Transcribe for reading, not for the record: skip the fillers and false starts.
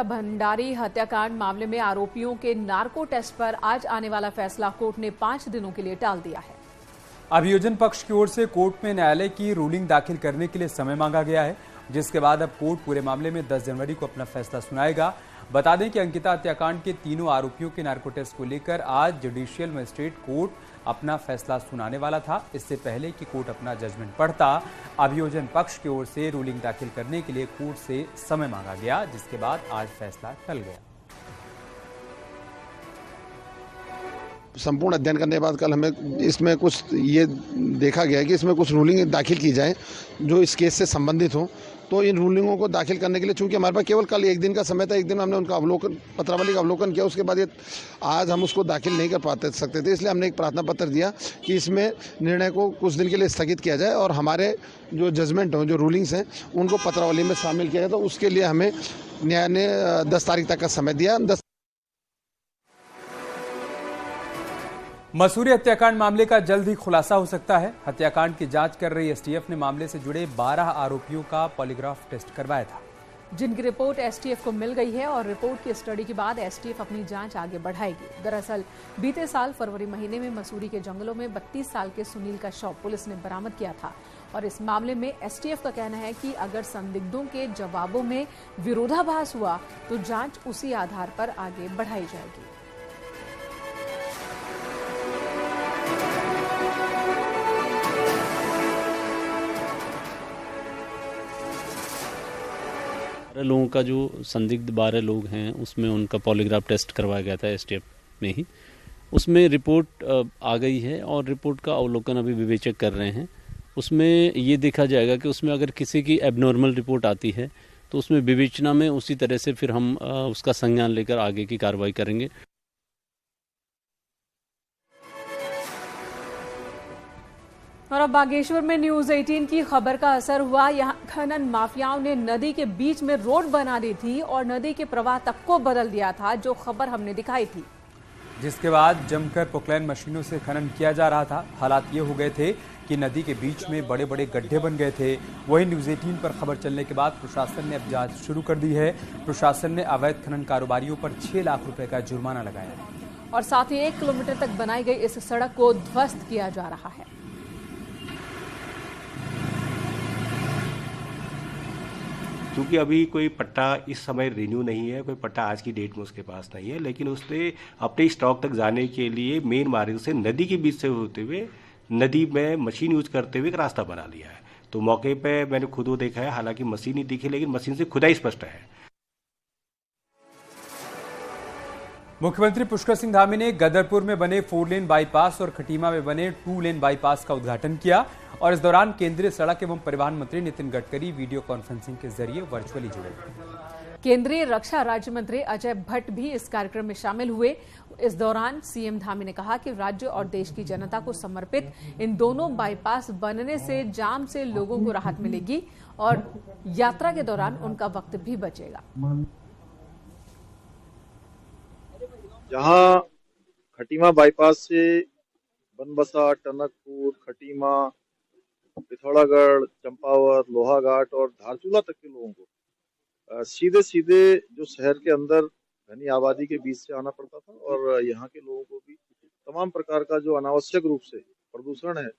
भंडारी हत्याकांड मामले में आरोपियों के नार्को टेस्ट पर आज आने वाला फैसला कोर्ट ने 5 दिनों के लिए टाल दिया है। अभियोजन पक्ष की ओर से कोर्ट में न्यायालय की रूलिंग दाखिल करने के लिए समय मांगा गया है, जिसके बाद अब कोर्ट पूरे मामले में 10 जनवरी को अपना फैसला सुनाएगा। बता दें कि अंकिता हत्याकांड के तीनों आरोपियों के नार्को टेस्ट को लेकर आज जुडिशियल मजिस्ट्रेट कोर्ट अपना फैसला सुनाने वाला था। इससे पहले कि कोर्ट अपना जजमेंट पढ़ता, अभियोजन पक्ष की ओर से रूलिंग दाखिल करने के लिए कोर्ट से समय मांगा गया, जिसके बाद आज फैसला टल गया। संपूर्ण अध्ययन करने के बाद कल हमें इसमें कुछ ये देखा गया है कि इसमें कुछ रूलिंग दाखिल की जाए जो इस केस से संबंधित हो। तो इन रूलिंगों को दाखिल करने के लिए चूंकि हमारे पास केवल कल एक दिन का समय था, एक दिन हमने उनका अवलोकन पत्रावली का अवलोकन किया, उसके बाद ये आज हम उसको दाखिल नहीं कर सकते थे, इसलिए हमने एक प्रार्थना पत्र दिया कि इसमें निर्णय को कुछ दिन के लिए स्थगित किया जाए और हमारे जो जजमेंट हों, जो रूलिंग्स हैं, उनको पत्रावली में शामिल किया जाए। तो उसके लिए हमें न्यायालय ने 10 तारीख तक का समय दिया। मसूरी हत्याकांड मामले का जल्द ही खुलासा हो सकता है। हत्याकांड की जांच कर रही एसटीएफ ने मामले से जुड़े 12 आरोपियों का पॉलीग्राफ टेस्ट करवाया था, जिनकी रिपोर्ट एसटीएफ को मिल गई है और रिपोर्ट की स्टडी के बाद एसटीएफ अपनी जांच आगे बढ़ाएगी। दरअसल बीते साल फरवरी महीने में मसूरी के जंगलों में 32 साल के सुनील का शव पुलिस ने बरामद किया था और इस मामले में एसटीएफ का कहना है कि अगर संदिग्धों के जवाबों में विरोधाभास हुआ तो जांच उसी आधार पर आगे बढ़ाई जाएगी। लोगों का जो संदिग्ध 12 लोग हैं उसमें उनका पॉलीग्राफ टेस्ट करवाया गया था एसटीएफ में ही। उसमें रिपोर्ट आ गई है और रिपोर्ट का अवलोकन अभी विवेचक कर रहे हैं। उसमें ये देखा जाएगा कि उसमें अगर किसी की एबनॉर्मल रिपोर्ट आती है तो उसमें विवेचना में उसी तरह से फिर हम उसका संज्ञान लेकर आगे की कार्रवाई करेंगे। और अब बागेश्वर में न्यूज 18 की खबर का असर हुआ। यहां खनन माफियाओं ने नदी के बीच में रोड बना दी थी और नदी के प्रवाह तक को बदल दिया था, जो खबर हमने दिखाई थी, जिसके बाद जमकर पोक्लेन मशीनों से खनन किया जा रहा था। हालात ये हो गए थे कि नदी के बीच में बड़े बड़े गड्ढे बन गए थे। वहीं न्यूज 18 पर खबर चलने के बाद प्रशासन ने अब जांच शुरू कर दी है। प्रशासन ने अवैध खनन कारोबारियों पर 6 लाख रुपए का जुर्माना लगाया है और साथ ही 1 किलोमीटर तक बनाई गई इस सड़क को ध्वस्त किया जा रहा है। क्योंकि अभी कोई पट्टा इस समय रिन्यू नहीं है, कोई पट्टा आज की डेट में उसके पास नहीं है, लेकिन उसने अपने स्टॉक तक जाने के लिए मेन मार्ग से नदी के बीच से होते हुए नदी में मशीन यूज करते हुए एक रास्ता बना लिया है। तो मौके पे मैंने खुद वो देखा है, हालांकि मशीन नहीं दिखी लेकिन मशीन से खुदाई स्पष्ट है। मुख्यमंत्री पुष्कर सिंह धामी ने गदरपुर में बने 4 लेन बाईपास और खटीमा में बने 2 लेन बाईपास का उद्घाटन किया और इस दौरान केंद्रीय सड़क एवं परिवहन मंत्री नितिन गडकरी वीडियो कॉन्फ्रेंसिंग के जरिए वर्चुअली जुड़े। केंद्रीय रक्षा राज्य मंत्री अजय भट्ट भी इस कार्यक्रम में शामिल हुए। इस दौरान सीएम धामी ने कहा कि राज्य और देश की जनता को समर्पित इन दोनों बाईपास बनने से जाम से लोगों को राहत मिलेगी और यात्रा के दौरान उनका वक्त भी बचेगा। जहां खटीमा बाईपास से बनबसा, टनकपुर, खटीमा, पिथौरागढ़, चंपावत, लोहाघाट और धारचूला तक के लोगों को सीधे सीधे जो शहर के अंदर घनी आबादी के बीच से आना पड़ता था और यहाँ के लोगों को भी तमाम प्रकार का जो अनावश्यक रूप से प्रदूषण है